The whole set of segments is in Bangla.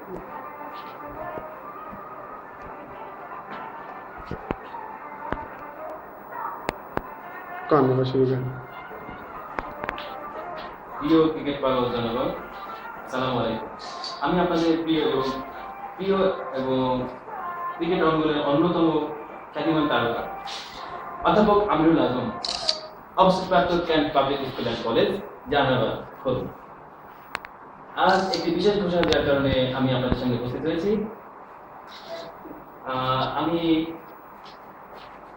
কান এবার শুরু করেন। প্রিয় ক্রিকেট পাগল জনগণ, আসসালামু আলাইকুম। আমি আপনাদের প্রিয় এবং ক্রিকেট অঙ্গনের অন্যতম খ্যাতিমান তারকা অধ্যাপক আমিরুল আজম, অবসরপ্রাপ্ত can't public school and college, Jehanabad, Khulna. আজ একটি বিশেষ ঘোষণা দেওয়ার কারণে আমি আপনাদের সঙ্গে উপস্থিত হয়েছি। আমি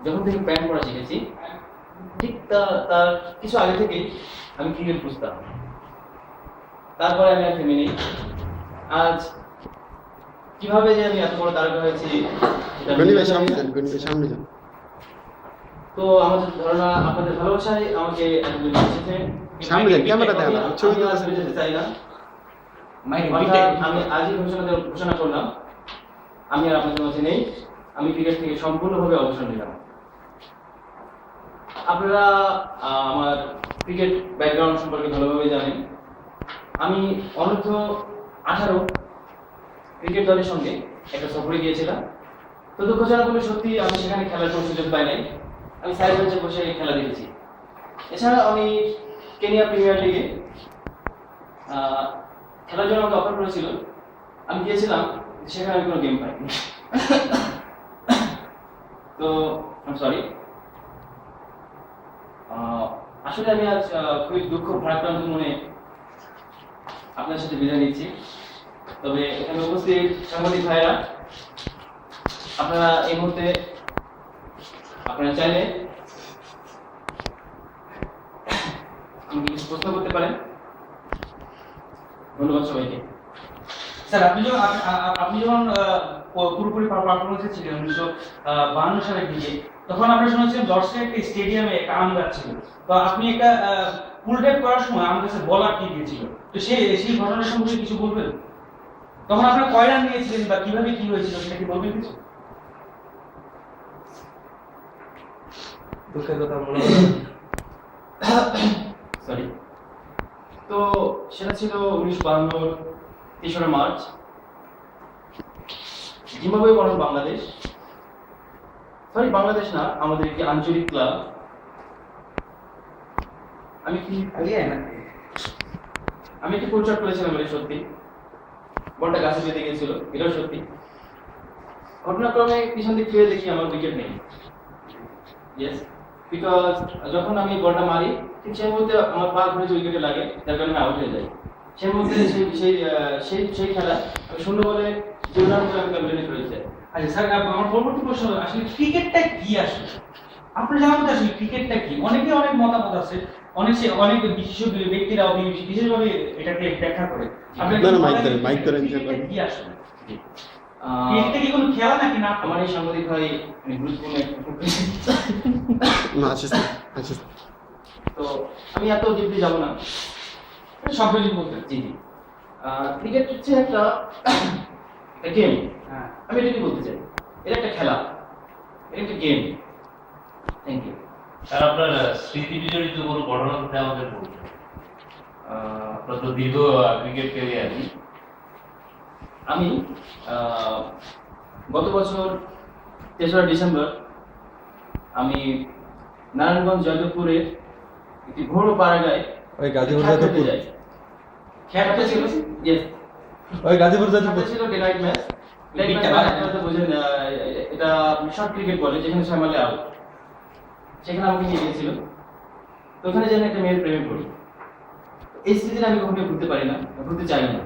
যখন থেকে প্যান্ট পড়া শিখেছি, ঠিক তার কিছু আগে থেকে আমি ক্রিকেট বুঝতাম। তারপরে আমি আর থেমে নেই। আজ কিভাবে যে আমি এত বড় তারকা হয়েছি সামনে যান। তো আমাদের ধারণা, আপনাদের ভালোবাসায় আমাকে এতদূর পৌঁছেছে। সামনে যান, ক্যামেরা দেন না, ছবি আমি আসলে যেতে চাই না। আমি আজই ঘোষণা করলাম, আমি আর আপনাদের মাঝে নেই। আমি ক্রিকেট থেকে সম্পূর্ণভাবে অবসর নিলাম। আপনারা আমার ক্রিকেট ব্যাকগ্রাউন্ড সম্পর্কে ভালোভাবে জানেন। আমি অনূর্ধ্ব 18 ক্রিকেট দলের সঙ্গে একটা সফরে গিয়েছিলাম। তো দুঃখজনক হলে সত্যি আমি সেখানে খেলার কোনো সুযোগ পাই নাই। আমি সাইড বেঞ্চে বসে খেলা দেখেছি। এছাড়া আমি কেনিয়া প্রিমিয়ার লিগে খেলার জন্য আমাকে অফার করেছিল। আমি গিয়েছিলাম, সেখানে আমি কোনো গেম পাইনি। তো সরি, আসলে আমি আজ খুবই দুঃখ ভারাক্রান্ত মনে আপনার সাথে বিদায় নিচ্ছি। তবে এখানে উপস্থিত সাংবাদিক ভাইরা, আপনারা এই মুহূর্তে আপনারা চাইলে আমাকে কিছু প্রশ্ন করতে পারেন। ধন্যবাদ সবাইকে। স্যার, আপনি যখন পুরোপুরি পারফরমেন্সে ছিলেন 1952 সালের দিকে, তখন আমরা শুনেছিলাম দর্শকের একটা স্টেডিয়ামে একটা আম গাছ ছিল। তো আপনি একটা পুল ড্রাইভ করার সময় আম গাছে বল আটকে গিয়েছিল। তো সেই ঘটনার সম্পর্কে কিছু বলবেন? তখন আপনারা কয় রান নিয়েছিলেন বা কিভাবে কি হয়েছিল সেটা কি বলবেন কিছু? দুঃখের কথা বলা সরি। তো সেটা ছিল 1952 3রা মার্চ, জিম্বাবুয়ে বনাম বাংলাদেশ। সরি, বাংলাদেশ না, আমাদের একটি আঞ্চলিক ক্লাব। আমি একটি পরিচয় করেছিলাম, এটা সত্যি। বলটা গাছে বেঁধে গেছিল, এটাও সত্যি। ঘটনাক্রমে পিছন দিক ফিরে দেখি আমার উইকেট নেই। ইয়েস, বিকজ যখন আমি বলটা মারি, ঠিক সেই মুহূর্তে আমার পা ঘুরে উইকেটে লাগে, যার কারণে আউট হয়ে যায়। সেই মুহূর্তে সেই খেলা আমি 0 বলে 0 রান করে আমি কমপ্লিট করেছি। আচ্ছা স্যার, আমার পরবর্তী প্রশ্ন, আসলে ক্রিকেটটা কি? আসলে আপনি জানেন আসলে ক্রিকেটটা কি? অনেক মতামত আছে, অনেক বিশেষ ব্যক্তিরা বিশেষভাবে এটাকে ব্যাখ্যা করে। আপনি মাইক ধরেন কি আসলে ক্রিকেটটা কি কোনো খেলা নাকি না? আমার এই সাংবাদিক ভাই গুরুত্বপূর্ণ তো আমি এত ডিপলি যাব না, সম্প্রতি বলতে। জি জি, ক্রিকেট হচ্ছে একটা গেম। আমি এটা কি বলতে চাই, এটা একটা খেলা, এটা একটা গেম। Thank you sir. আপনার স্মৃতি বিজড়িত কোনো ঘটনা কথা আমাদের বলুন। আপনার তো দীর্ঘ ক্রিকেট ক্যারিয়ার। আমি গত বছর 3রা ডিসেম্বর আমি নারায়ণগঞ্জ জয়দেবপুরের একটি ঘোর পাড়াগায় ওই গাজীপুর জয়দেবপুর যাই। খেলাটা ছিল, ইয়েস, ওই গাজীপুর জয়দেবপুর ছিল ডে নাইট ম্যাচ। আপনারা তো বুঝেন, এটা শর্ট ক্রিকেট বলে, যেখানে 6 মারলে আউট। সেখানে আমাকে নিয়ে গিয়েছিল। তো ওখানে যেন একটা মেয়ের প্রেমে পড়ি। এই স্মৃতিটা আমি কখনো ভুলতে পারি না, ভুলতে চাই না।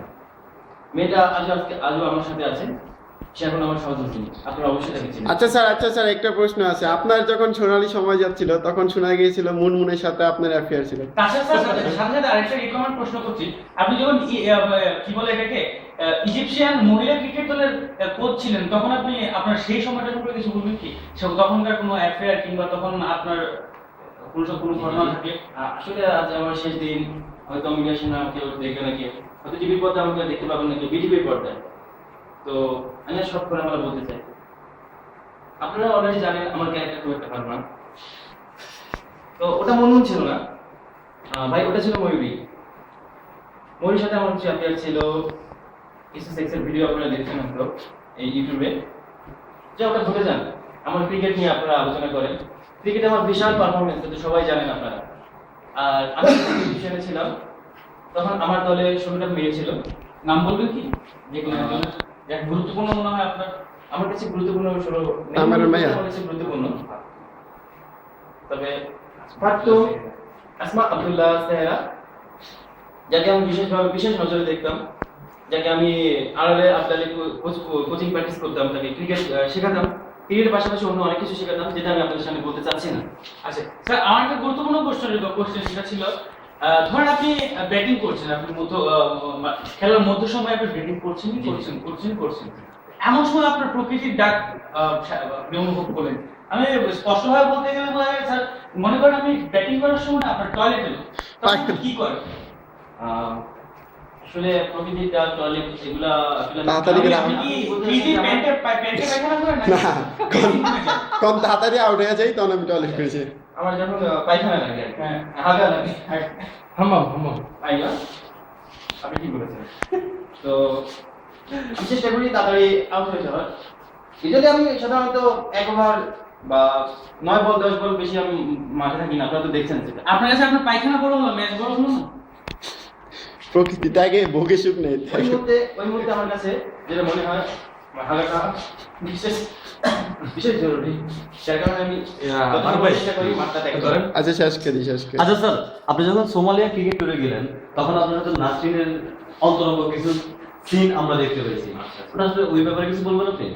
মেয়েটা আজও আমার সাথে আছে, সে এখন আমার সহযোগিনী। আপনারা অবশ্যই তাকে চিনেন। আচ্ছা স্যার, একটা প্রশ্ন আছে। আপনার যখন সোনালী সময় যাচ্ছিল, তখন শোনা গিয়েছিল মুনমুনের সাথে আপনার অ্যাফেয়ার ছিল। সাথে আরেকটা রিকমেন্ড প্রশ্ন করছি। আপনি যখন কি বলে এটাকে ইজিপশিয়ান মহিলা ক্রিকেট দলের কোচ ছিলেন, তখন আপনি আপনার সেই সময়টা সম্পর্কে কিছু বলবেন কি? তখনকার কোনো অ্যাফেয়ার কিংবা তখন আপনার কোনো ঘটনা থাকে? আসলে আজ আমার শেষ দিন, হয়তো মিডিয়া সামনে আমাকে দেখবে না কেউ, হয়তো টিভির পর্দায় আমাকে দেখতে পাবেন না কেউ, বিটিভির পর্দায়। তো আমি সব করে আমরা বলতে চাই, আপনারা অলরেডি জানেন আমার ক্যারেক্টার খুব একটা ভালো না। তো ওটা মুনমুন ছিল না ভাই, ওটা ছিল ময়ূরী। ময়ূরীর সাথে আমার কিছু অ্যাফেয়ার ছিল। কিছু সেক্সের ভিডিও আপনারা দেখছেন হয়তো এই ইউটিউবে, যে ওটা ভুলে যান, আমার ক্রিকেট নিয়ে আপনারা আলোচনা করেন। ক্রিকেটে আমার বিশাল পারফরমেন্স, তো সবাই জানেন আপনারা। আর আমি ডিভিশনে ছিলাম, তখন আমার দলে 16টা মেয়ে ছিল। নাম বলবেন কি? যে কোনো একজন। এক গুরুত্বপূর্ণ মনে হয় আপনার। আমার কাছে গুরুত্বপূর্ণ 16 আমার মেয়ে। আমার কাছে গুরুত্বপূর্ণ। তবে ফার্স্ট আসমা আব্দুল্লাহ সেহরা, যাকে আমি বিশেষ নজরে দেখতাম, যাকে আমি আড়ালে আবদালে কোচিং প্র্যাকটিস করতাম, তাকে ক্রিকেট শেখাতাম। ক্রিকেটের পাশাপাশি অন্য অনেক কিছু শেখাতাম, যেটা আমি আপনাদের সামনে বলতে চাচ্ছি না। আচ্ছা স্যার, আমার একটা গুরুত্বপূর্ণ কোশ্চেন সেটা ছিল, ধরেন আপনি ব্যাটিং করছেন, আপনি খেলার মধ্য সময় আপনি ব্যাটিং করছেন, এমন সময় আপনার প্রকৃতির ডাক আপনি অনুভব করলেন। আমি স্পষ্টভাবে বলতে গেলে বলা যায় স্যার, মনে করেন আপনি ব্যাটিং করার সময় আপনার টয়লেট এলো, তখন আপনি কি করেন? আসলে প্রকৃতিটা টয়লেট এগুলা আসলে তাড়াতাড়ি করে আপনি কি প্যান্টে পায়খানা করেন না, কম তাড়াতাড়ি আউট হয়ে যাই, তখন আমি টয়লেট করেছি। আমার যখন পায়খানা লাগে আর কি, হ্যাঁ। হাগা লাগে, হাম্মাম আইয়া আপনি কি বলেছেন। তো আমি চেষ্টা করি তাড়াতাড়ি আউট হয়ে যাওয়ার। যদি আমি সাধারণত 1 ওভার বা 9 বল 10 বল বেশি আমি মাঠে থাকি না, আপনারা তো দেখছেন সেটা। আপনার কাছে আপনার পায়খানা বড় হলো, ম্যাচ বড় হলো না? প্রকৃতিটাকে ভোগে সুখ নেই। ওই মুহূর্তে আমার কাছে যেটা মনে হয় আমার হাগাটা বিশেষ জরুরি, যার কারণে আমি চেষ্টা করি মাঠটা ত্যাগ করার। আচ্ছা, শেষ করি। আচ্ছা স্যার, আপনি যখন সোমালিয়া ক্রিকেট টুরে গেলেন, তখন আপনার তো নাসরিনের অন্তরঙ্গ কিছু সিন আমরা দেখতে পেয়েছি। ওটা আসলে ওই ব্যাপারে কিছু বলবেন আপনি?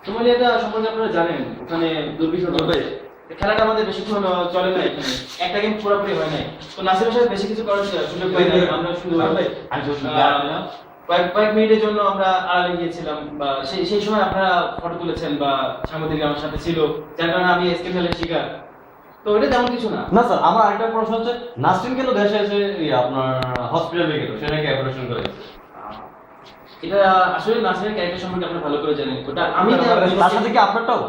সোমালিয়াটা সম্পর্কে আপনারা জানেন, ওখানে দুর্বিষহ খেলাটা আমাদের বেশিক্ষণ চলে না, এখানে একটা গেম পুরোপুরি হয় নাই। তো নাসিরের সাথে বেশি কিছু করার সুযোগ পাই নাই, আমরা শুধু কয়েক মিনিটের জন্য আমরা আড়ালে গিয়েছিলাম, বা সেই সময় আপনারা ফটো তুলেছেন বা সাংবাদিক আমার সাথে ছিল, যার কারণে আমি স্ক্যান্ডালের শিকার। তো ওটা তেমন কিছু না। না স্যার, আমার আরেকটা প্রশ্ন হচ্ছে, নাসরিন কেন দেশে এসে আপনার হসপিটালে গেল, সে নাকি অপারেশন করে? এটা আসলে নাসিরের ক্যারেক্টার সম্পর্কে আপনারা ভালো করে জানেন, ওটা আমি তার সাথে কি আপনারটাও?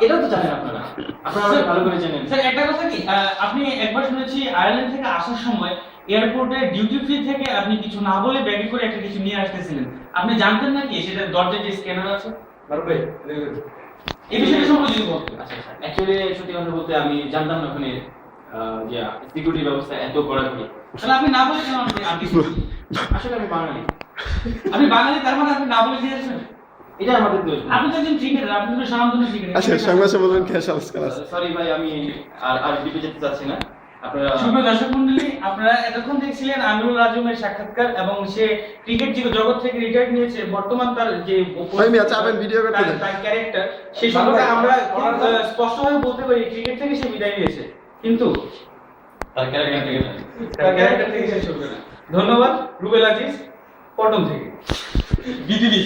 এটাও তো জানেন আপনারা আমাকে ভালো করে জানেন। স্যার একটা কথা কি, আপনি একবার শুনেছি আয়ারল্যান্ড থেকে আসার সময় এয়ারপোর্টে ডিউটি ফ্রি থেকে আপনি কিছু না বলে ব্যাগে করে একটা কিছু নিয়ে আসতেছিলেন, আপনি জানতেন নাকি সেটা দরজায় যে স্ক্যানার আছে? এই বিষয়টা সম্পর্কে যদি বলতেন। আচ্ছা, অ্যাকচুয়ালি সত্যি কথা বলতে আমি জানতাম না ওখানে যে সিকিউরিটি ব্যবস্থা এত কড়াকড়ি। তাহলে আপনি না বলে কেন আপনি আসলে আমি বাঙালি। আপনি বাঙালি, তার মানে আপনি না বলে দিয়েছেন? এটা আমাদের দোষ। আপনি তো একজন ক্রিকেটার, আপনি তো স্বনামধন্য ক্রিকেটার। আচ্ছা, সংবাদ সম্মেলন কে সংস্কার আছে। সরি ভাই, আমি আর ডিপে যেতে চাচ্ছি না। আপনারা শুভ দর্শক মণ্ডলী, আপনারা এতক্ষণ দেখছিলেন আমিরুল রাজুমের সাক্ষাৎকার, এবং সে ক্রিকেট জগৎ থেকে রিটায়ার নিয়েছে। বর্তমান তার যে ভাই মিয়া চাপেন, ভিডিও করতে দেন। তার ক্যারেক্টার, সেই সম্পর্কে আমরা খুব স্পষ্টভাবে বলতে পারি ক্রিকেট থেকে সে বিদায় নিয়েছে, কিন্তু তার ক্যারেক্টার থেকে সে চলবে না। ধন্যবাদ রুবেল আজিজ, পটন থেকে বিজিবি।